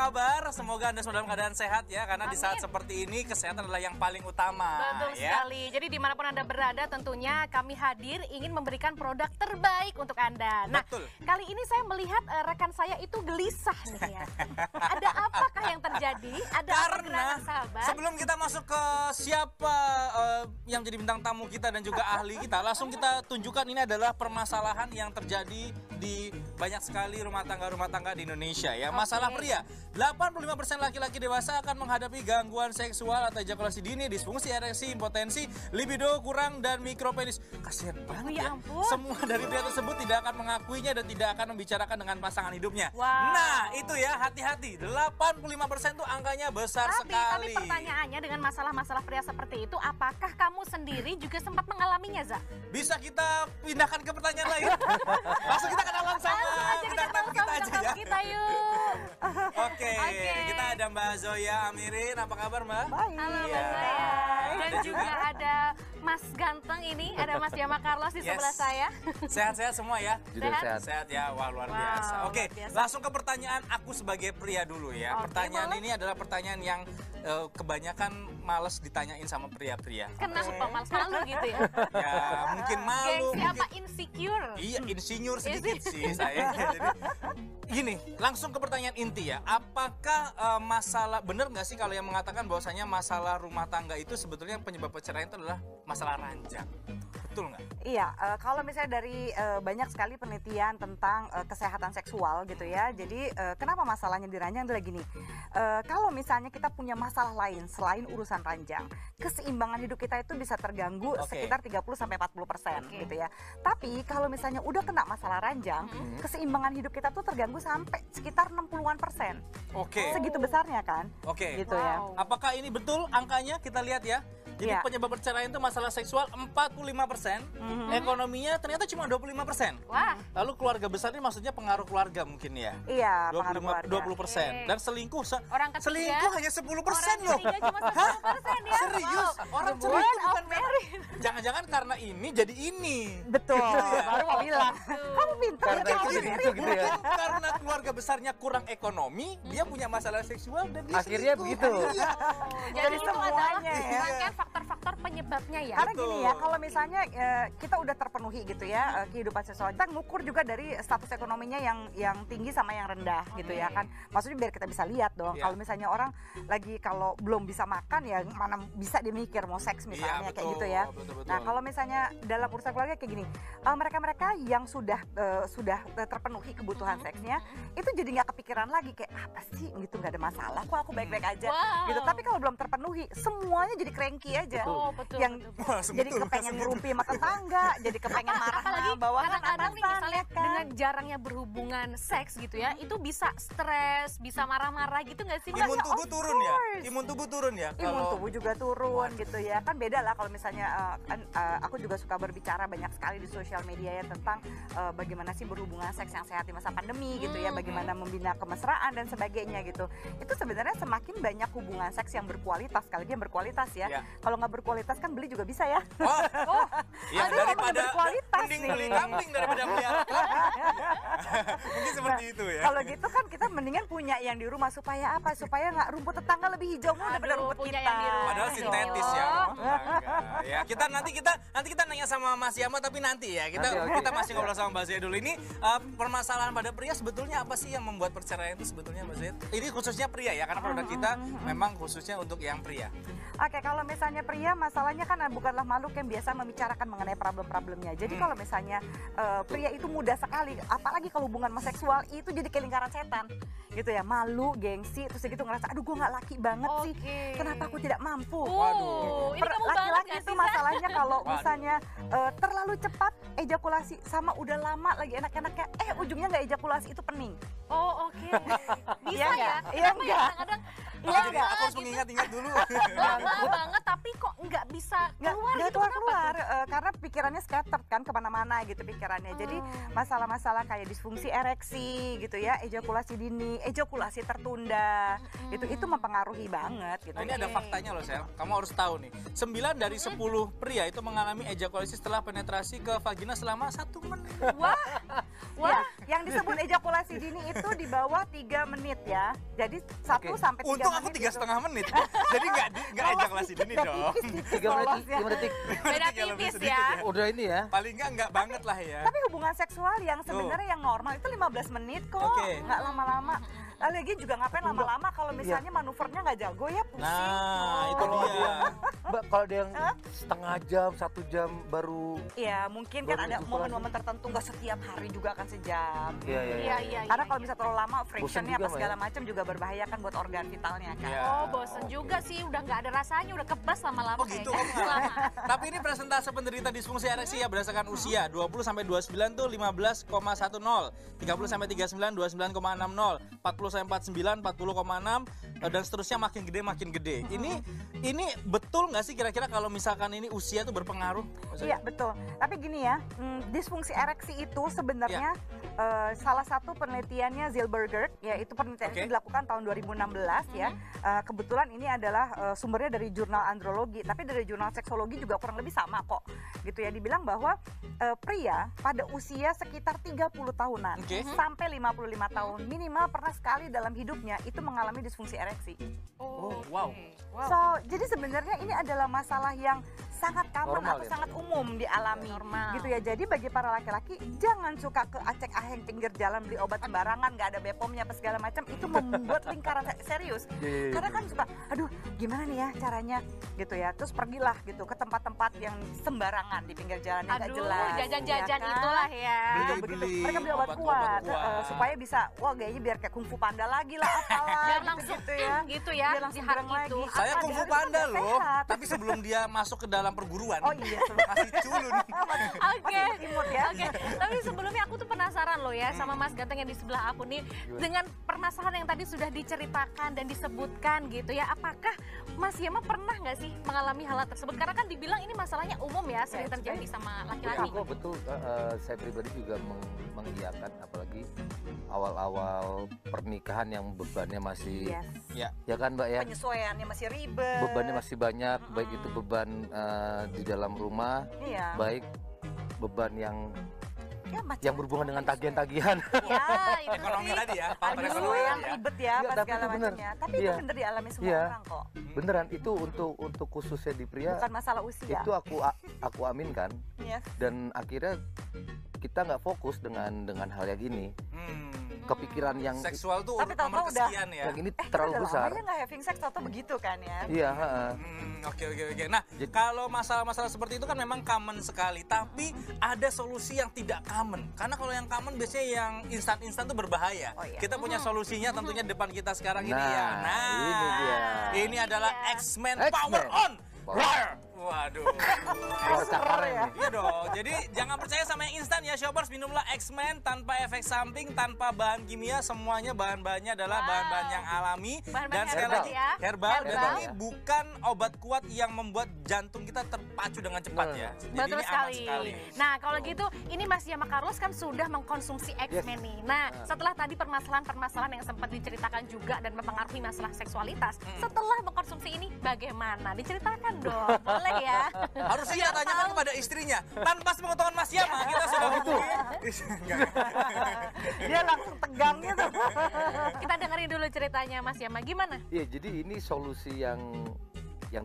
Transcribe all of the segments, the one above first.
kabar? Semoga Anda semua dalam keadaan sehat ya, karena di saat seperti ini kesehatan adalah yang paling utama. Betul sekali. Jadi dimanapun Anda berada, tentunya kami hadir ingin memberikan produk terbaik untuk Anda. Nah, Betul. kali ini saya melihat rekan saya itu gelisah nih ya. Ada apakah yang terjadi? Ada apa Karena gerangan sahabat? sebelum kita masuk ke siapa yang jadi bintang tamu kita dan juga ahli kita, langsung kita tunjukkan ini adalah permasalahan yang terjadi di banyak sekali rumah tangga di Indonesia ya. Masalah pria. 85% laki-laki dewasa akan menghadapi gangguan seksual atau ejakulasi dini, disfungsi ereksi, impotensi, libido kurang dan mikropenis. Kasihan banget ya. Ampun. Semua dari pria tersebut tidak akan mengakuinya dan tidak akan membicarakan dengan pasangan hidupnya. Wow. Nah, itu ya, hati-hati. 85% itu angkanya besar Tapi sekali. pertanyaannya dengan masalah-masalah pria seperti itu, apakah kamu sendiri juga sempat mengalaminya, Za? Bisa kita pindahkan ke pertanyaan lain? Langsung kita kenalan sama Langsung aja bintang tamu kita aja ya. kita yuk. Oke, kita ada Mbak Zoya Amirin. Apa kabar, Mbak? Baik. Halo Iya. Mbak Zoya. Dan juga ada Mas Ganteng ini, ada Mas Yama Carlos di sebelah saya. Sehat-sehat semua ya? Sehat. Sehat ya, wah luar Wow, biasa. Oke, luar biasa. langsung ke pertanyaan aku sebagai pria dulu ya. Oke, Pertanyaan boleh. ini adalah pertanyaan yang kebanyakan males ditanyain sama pria-pria. Kenapa malu gitu ya? Ya, mungkin malu. Gengsi apa insecure? Iya, insinyur sedikit Is it? sih saya. Jadi, gini, langsung ke pertanyaan inti ya. Apakah masalah, bener nggak sih kalau yang mengatakan bahwasanya masalah rumah tangga itu sebetulnya penyebab perceraian itu adalah masalah ranjang? Betul nggak? Iya, kalau misalnya dari banyak sekali penelitian tentang kesehatan seksual gitu ya. Jadi kenapa masalahnya di ranjang adalah gini. Kalau misalnya kita punya masalah lain selain urusan ranjang, keseimbangan hidup kita itu bisa terganggu sekitar 30-40% gitu ya. Tapi kalau misalnya udah kena masalah ranjang, keseimbangan hidup kita tuh terganggu sampai sekitar 60-an%. Oke. Segitu besarnya kan? Oke. Gitu ya. Wow. Apakah ini betul angkanya? Kita lihat ya. Jadi Iya. penyebab perceraian itu masalah seksual 45%, ekonominya ternyata cuma 25%. Wah. Lalu keluarga besar ini maksudnya pengaruh keluarga mungkin ya. Iya, pengaruh keluarga. 20%. Dan selingkuh Orang ketiga. selingkuh hanya 10% Orang loh. ketiga cuma 10% ya. Serius? Wow. Orang The selingkuh word bukan of marriage. Jangan-jangan karena ini jadi ini. Betul, baru mau bilang. Kamu pintar ya, Karena kamu itu sendiri. gitu ya. Mungkin karena keluarga besarnya kurang ekonomi, dia punya masalah seksual dan dia Akhirnya selingkuh. begitu. Iya. Jadi itu adalah semuanya ya. rangkaian faktor-faktor penyebabnya ya. Karena gini ya, Betul. kalau misalnya kita udah terpenuhi gitu ya kehidupan seksual, kita ngukur juga dari status ekonominya yang tinggi sama yang rendah gitu ya kan. Maksudnya biar kita bisa lihat dong. Iya. Kalau misalnya orang lagi kalau belum bisa makan ya mana bisa dia mikir mau seks misalnya Iya, kayak betul, gitu ya. betul. Nah kalau misalnya dalam urusan keluarga kayak gini, mereka-mereka yang sudah terpenuhi kebutuhan seksnya itu jadi nggak kepikiran lagi kayak apa sih gitu, nggak ada masalah kok aku baik-baik aja Wow. gitu. Tapi kalau belum terpenuhi semuanya jadi cranky aja. Oh, betul, yang betul. Wah, jadi betul, kepengen langsung ngerumpi sama tetangga, jadi kepengen marah Apalagi sama bawahan kadang-kadang nih atasan, misalnya ya kan? dengan jarangnya berhubungan seks gitu ya, itu bisa stres, bisa marah-marah gitu nggak sih Mbak? Imun tubuh of turun ya? course. Imun tubuh turun ya? Imun tubuh juga turun gitu ya. Kan beda lah kalau misalnya aku juga suka berbicara banyak sekali di sosial media ya tentang bagaimana sih berhubungan seks yang sehat di masa pandemi gitu ya, bagaimana membina kemesraan dan sebagainya gitu. Itu sebenarnya semakin banyak hubungan seks yang berkualitas, sekali lagi yang berkualitas ya. Ya. Kalau nggak berkualitas kan beli juga bisa ya. Oh, ya Aduh, daripada ngomongin berkualitas mending nih. beli kambing daripada melihara kambing. Mungkin seperti itu ya. Kalau gitu kan kita mendingan punya yang di rumah supaya apa? Supaya nggak rumput tetangga lebih hijau daripada Aduh, rumput punya kita. yang di rumah. Padahal sintetis ya. Oh. Ya, nanti kita nanya sama Mas Yama tapi nanti ya. Kita masih ngobrol sama Mbak Zia dulu. Ini permasalahan pada pria sebetulnya apa sih yang membuat perceraian itu sebetulnya Mbak Zia? Ini khususnya pria ya, karena produk kita memang khususnya untuk yang pria. Oke, kalau misalnya pria masalahnya kan bukanlah makhluk yang biasa membicarakan mengenai problem-problemnya. Jadi kalau misalnya pria itu mudah sekali, apalagi kalau hubungan sama seksual itu jadi kayak lingkaran setan. Gitu ya, malu, gengsi, terus gitu ngerasa aduh gue nggak laki banget sih. Oke. Kenapa aku tidak mampu? Waduh, ini kamu banget Laki-laki nggak itu sih, masalahnya kalau Waduh. misalnya terlalu cepat ejakulasi sama udah lama lagi enak-enaknya ujungnya nggak ejakulasi itu pening. Oh, oke. Bisa Iya ya? nggak? Iya Kenapa ya? nggak? Kadang-kadang Iya Jadi nggak? aku harus mengingat-ingat dulu. lama banget tapi kok nggak bisa keluar Nggak gitu, kenapa keluar-keluar. tuh? karena pikirannya scattered kan kemana-mana gitu pikirannya. Jadi masalah-masalah kayak disfungsi ereksi gitu ya, ejakulasi dini, ejakulasi tertunda, itu mempengaruhi banget gitu. Nah, ini ada faktanya loh, Sel. Kamu harus tahu nih. 9 dari 10 pria itu mengalami ejakulasi setelah penetrasi ke vagina selama 1 menit. Wah, Ya, yang disebut ejakulasi dini itu di bawah 3 menit ya. Jadi 1 sampai 3 Untung menit. aku 3,5 menit. Jadi nggak ejakulasi dini dong. 3 detik. beda Nanti kalau tipis sedikit ya. Udah ini ya. Paling nggak banget lah ya. Tapi hubungan seksual yang sebenarnya yang normal itu 15 menit kok, Oke. nggak lama-lama. Lagi juga ngapain lama-lama kalau misalnya manuvernya nggak jago ya pusing. Nah, itu Kalau dia. Mbak, kalau ada yang setengah jam, 1 jam baru. Iya, mungkin kan Baru ada ejakulasi. momen-momen tertentu nggak setiap hari juga akan sejam. Iya, iya, iya. Iya. Karena kalau bisa terlalu lama frictionnya juga, apa Mbak, segala ya? macam juga berbahaya kan buat organ vitalnya kan. Iya. Oh, bosen juga sih, udah nggak ada rasanya, udah kebas lama-lama. Oh gitu, kayaknya. kamu nggak? Lama. Tapi ini presentase penderita disfungsi ereksi ya berdasarkan usia 20 sampai 29 tuh 15,10, 30 sampai 39 29,60, 40 sampai 49 40,6 dan seterusnya makin gede. Ini betul nggak sih kira-kira kalau misalkan ini usia tuh berpengaruh? Iya betul. Tapi gini ya, disfungsi ereksi itu sebenarnya salah satu penelitiannya Zilberger, yaitu penelitian itu dilakukan tahun 2016 ya. Kebetulan ini adalah sumbernya dari jurnal andrologi, tapi dari jurnal seksologi juga kurang lebih sama kok. Gitu ya, dibilang bahwa pria pada usia sekitar 30 tahunan sampai 55 tahun minimal pernah sekali dalam hidupnya itu mengalami disfungsi ereksi. Oh, wow. So, jadi sebenarnya ini adalah masalah yang sangat common Normal atau ya? sangat umum dialami Normal. gitu ya. Jadi bagi para laki-laki jangan suka ke acek-aheng pinggir jalan beli obat sembarangan, nggak ada BPOM-nya apa segala macam, itu membuat lingkaran serius. Iya. Karena kan suka, aduh gimana nih ya caranya gitu ya. Terus pergilah gitu ke tempat-tempat yang sembarangan di pinggir jalan yang nggak Aduh, jelas. jajan-jajan ya kan? itulah ya. Beli. Mereka beli obat kuat supaya bisa, wah kayaknya biar kayak kungfu panda lagi lah apalah Biar langsung gitu ya. gitu ya, Biar langsung di hari gerang lagi. itu. Saya Padahal kungfu itu kan panda nggak loh, sehat. tapi sebelum dia masuk ke dalam perguruan. Oh iya, Masih culun. Oke. imut ya. Oke, tapi sebelumnya aku tuh penasaran loh ya sama Mas Ganteng yang di sebelah aku nih dengan permasalahan yang tadi sudah diceritakan dan disebutkan gitu ya. Apakah Mas Yama pernah nggak sih mengalami hal tersebut? Karena kan dibilang ini masalahnya umum ya, sering terjadi sama Ya, laki-laki. aku betul, saya pribadi juga mengiyakan, apalagi awal-awal pernikahan yang bebannya masih, Yes. ya kan Mbak ya, Penyesuaiannya masih ribet. bebannya masih banyak, baik itu beban di dalam rumah, Iya. baik beban yang Ya, macam yang berhubungan dengan tagihan-tagihan. Ya, itu Ekonomi sih. tadi ya, faktor Aduh, ekonomi yang ya. ribet ya, Enggak, apa tapi segala itu bener. macamnya. Tapi itu Iya. bener dialami semua Iya. orang kok. Beneran itu untuk khususnya di pria, Bukan masalah usia. itu aku aminkan, Yes. dan akhirnya kita nggak fokus dengan hal yang ini, kepikiran yang Seksual tuh Tapi nomor tahu-tahu udah- kesekian ya. yang ini Kita terlalu udah besar. lama ya nggak having sex atau begitu kan ya. Iya, heeh. Oke. Nah, kalau masalah-masalah seperti itu kan memang common sekali, tapi ada solusi yang tidak common. Karena kalau yang common biasanya yang instan-instan tuh berbahaya. Oh, iya. Kita punya solusinya tentunya depan kita sekarang ini Nah, ya. ini dia. Ini adalah dia. X-Men X-Men. Power On. Power. Roar. Waduh. Wah, cakaran nih. Iya dong. Jadi jangan percaya sama yang instan ya, shoppers. Minumlah X-Men tanpa efek samping, tanpa bahan kimia. Semuanya bahan-bahannya adalah bahan-bahan yang alami Bahan-bahan dan sekali herbal. lagi ya. herbal. Dan Herbal. ini bukan obat kuat yang membuat jantung kita terpacu dengan cepat ya. Jadi Betul ini aman sekali. sekali. Nah, kalau gitu ini Mas Yama Carlos kan sudah mengkonsumsi X-Men nih. Nah, setelah tadi permasalahan-permasalahan yang sempat diceritakan juga dan mempengaruhi masalah seksualitas, setelah mengkonsumsi ini bagaimana? Diceritakan dong. Boleh ya? Harusnya kita tanyakan kepada istrinya. Tanpa sepengetahuan Mas Yama, kita sudah hubungi. Dia langsung tegang gitu. Kita dengerin dulu ceritanya Mas Yama. Gimana? Iya, jadi ini solusi yang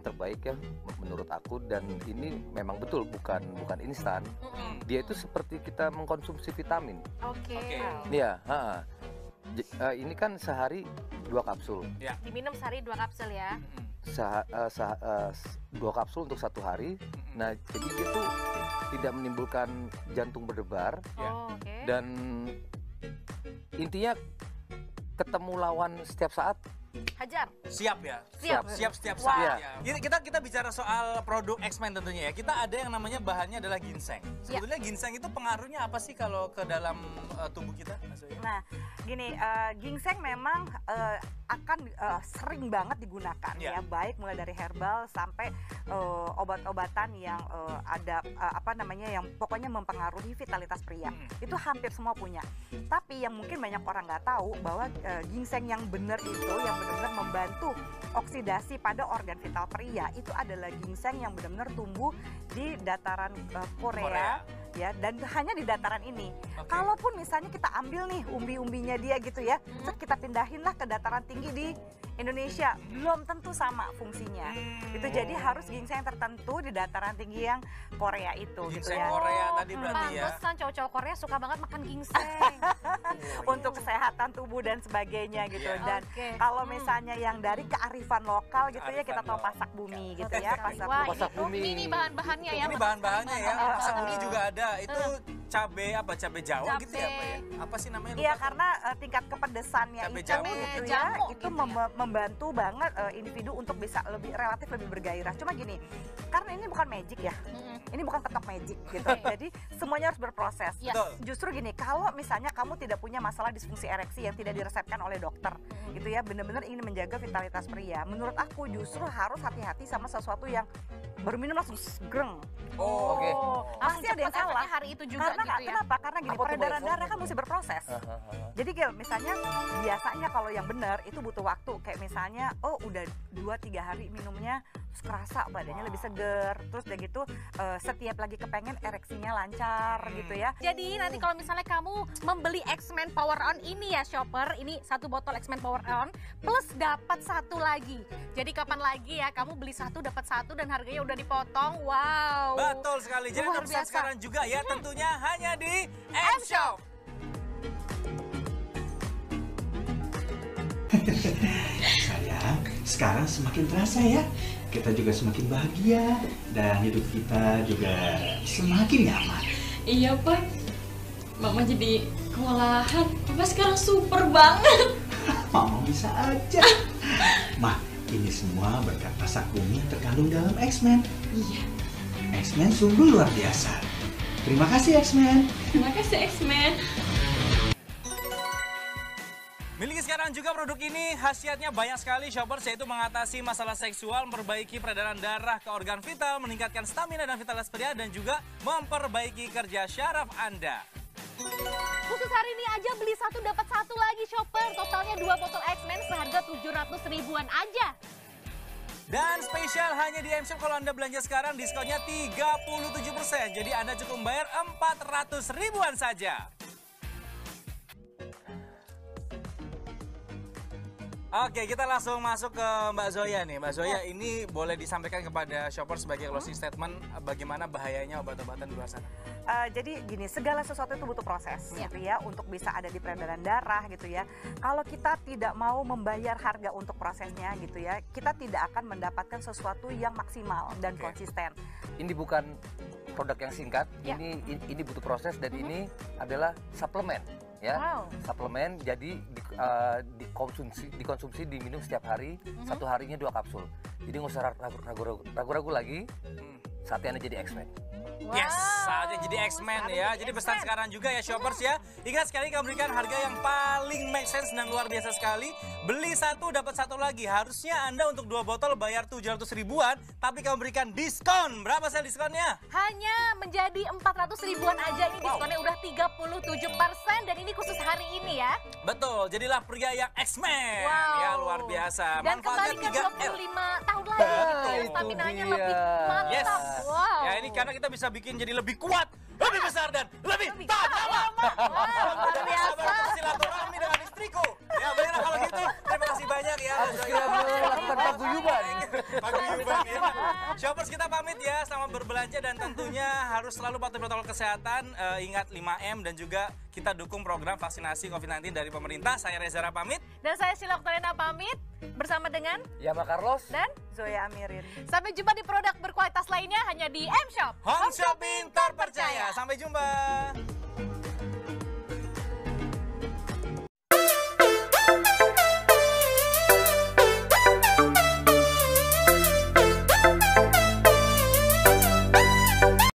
terbaik ya menurut aku, dan ini memang betul bukan instan. Dia itu seperti kita mengkonsumsi vitamin. Oke. Iya, heeh. Ini kan sehari 2 kapsul. Diminum sehari 2 kapsul ya. 2 kapsul untuk 1 hari. Nah, jadi itu tidak menimbulkan jantung berdebar, Oh, oke. dan intinya ketemu lawan setiap saat Hajar. Siap ya? Siap. Siap setiap Wah. saat ya. Ini kita bicara soal produk X-Men tentunya ya. Kita ada yang namanya bahannya adalah ginseng. Sebetulnya ginseng itu pengaruhnya apa sih kalau ke dalam tubuh kita, Mas Zoya? Nah, gini, ginseng memang akan sering banget digunakan Iya. ya, baik mulai dari herbal sampai obat-obatan yang ada apa namanya, yang pokoknya mempengaruhi vitalitas pria. Itu hampir semua punya. Tapi yang mungkin banyak orang nggak tahu bahwa ginseng yang benar itu, yang benar-benar membantu oksidasi pada organ vital pria, itu adalah ginseng yang benar-benar tumbuh di dataran Korea. Ya, dan hanya di dataran ini. Kalaupun misalnya kita ambil nih umbi-umbinya dia gitu ya, terus kita pindahinlah ke dataran tinggi di Indonesia, belum tentu sama fungsinya. Itu jadi harus ginseng tertentu di dataran tinggi yang Korea itu gitu Ginseng ya. Korea tadi berarti ya. Pantesan cowok-cowok Korea suka banget makan ginseng. Untuk kesehatan tubuh dan sebagainya gitu. Iya. Dan Oke. kalau misalnya yang dari kearifan lokal gitu ya, kita tahu Kearifan pasak bumi gitu Betul ya, sekali. pasak Wah, bumi. Pasak bumi. ini bahan-bahannya ya. Ini bahan-bahannya ya. Bahan-bahan. Masak ini juga ada. Itu cabe apa? Cabe Jawa gitu ya, Pak ya? Apa sih namanya? Iya, Lupa. karena tingkat kepedesannya Cabai itu jamu gitu gitu ya, ya. itu membantu banget individu untuk bisa relatif lebih bergairah. Cuma gini, karena ini bukan magic ya. Ini bukan ketok magic gitu. Oke. Jadi semuanya harus berproses. Yes. Betul. Justru gini, kalau misalnya kamu tidak punya masalah disfungsi ereksi yang tidak diresepkan oleh dokter, gitu ya, benar-benar ingin menjaga vitalitas pria, menurut aku justru harus hati-hati sama sesuatu yang baru minum langsung greng. Oh, Oke. Pasti ada yang Cepet salah. efeknya hari itu juga Karena gitu ya. kenapa? Karena gini, Apa tuh, peredaran Mbak? darah kan mesti berproses. Jadi Gil, misalnya biasanya kalau yang benar itu butuh waktu. Kayak misalnya, oh udah 2-3 hari minumnya, terus kerasa badannya lebih seger. Terus udah gitu, setiap lagi kepengen ereksinya lancar gitu ya. Jadi nanti kalau misalnya kamu membeli X-Men Power On ini ya shopper, ini satu botol X-Men Power On plus dapat satu lagi. Jadi kapan lagi ya kamu beli satu dapat satu dan harganya udah dipotong. Wow. betul sekali. Jadi Luar Anda pesan biasa. sekarang juga ya, tentunya hanya di M-Shop. Sayang, sekarang semakin terasa ya. Kita juga semakin bahagia dan hidup kita juga semakin nyaman. Iya, Pak. Mama jadi kewalahan. Papa sekarang super banget. Mama bisa aja. Mah, ini semua berkat pasak bumi yang terkandung dalam X-Men. Iya. X-Men sungguh luar biasa. Terima kasih X-Men. Terima kasih, X-Men. Miliki sekarang juga produk ini, khasiatnya banyak sekali shoppers, yaitu mengatasi masalah seksual, memperbaiki peredaran darah ke organ vital, meningkatkan stamina dan vitalitas pria, dan juga memperbaiki kerja syaraf Anda. Khusus hari ini aja beli satu dapat satu lagi shopper. Totalnya 2 botol X-Men seharga 700 ribuan aja. Dan spesial hanya di M-Shop, kalau Anda belanja sekarang diskonnya 37%. Jadi Anda cukup bayar 400 ribuan saja. Oke, kita langsung masuk ke Mbak Zoya nih. Mbak Zoya, ini boleh disampaikan kepada shopper sebagai closing statement bagaimana bahayanya obat-obatan di luar sana? Jadi gini, segala sesuatu itu butuh proses gitu ya, untuk bisa ada di peredaran darah gitu ya. Kalau kita tidak mau membayar harga untuk prosesnya gitu ya, kita tidak akan mendapatkan sesuatu yang maksimal dan konsisten. Ini bukan produk yang singkat, Ya. ini butuh proses dan ini adalah suplemen ya. Wow. Suplemen jadi dikonsumsi diminum setiap hari, satu harinya 2 kapsul. Jadi nggak usah ragu-ragu lagi. Saatnya Anda jadi X-Men. Yes, saatnya jadi X-Men ya. Jadi pesan sekarang juga ya shoppers ya. Ingat sekali kami berikan harga yang paling make sense dan luar biasa sekali. Beli satu dapat satu lagi. Harusnya Anda untuk 2 botol bayar 700 ribuan, tapi kami berikan diskon. Berapa sel diskonnya? Hanya menjadi 400 ribuan aja. Ini diskonnya udah 37% dan ini khusus hari ini ya. Betul, jadilah pria yang X-Men. Wow. Ya luar biasa. Dan kembali ke 25 tahun lagi gitu ya. itu Staminanya dia. lebih mantap. Yes. Wow. Ya ini karena kita bisa bikin jadi lebih kuat, lebih besar dan lebih tahan lama. Luar biasa. Silaturahmi dengan istriku. Ya benar kalau gitu. Terima kasih banyak ya. Harus segera melakukan paguyuban. Paguyuban ya. Shoppers kita pamit ya, selamat berbelanja dan tentunya harus selalu patuhi protokol kesehatan. Ingat 5M dan juga kita dukung program vaksinasi COVID-19 dari pemerintah. Saya Reza pamit. Dan saya Sheila Oktaviana pamit bersama dengan Yama Carlos. dan Zoya Amirin. sampai jumpa di produk berkualitas lainnya hanya di M-Shop. Home Shopping terpercaya. Sampai jumpa.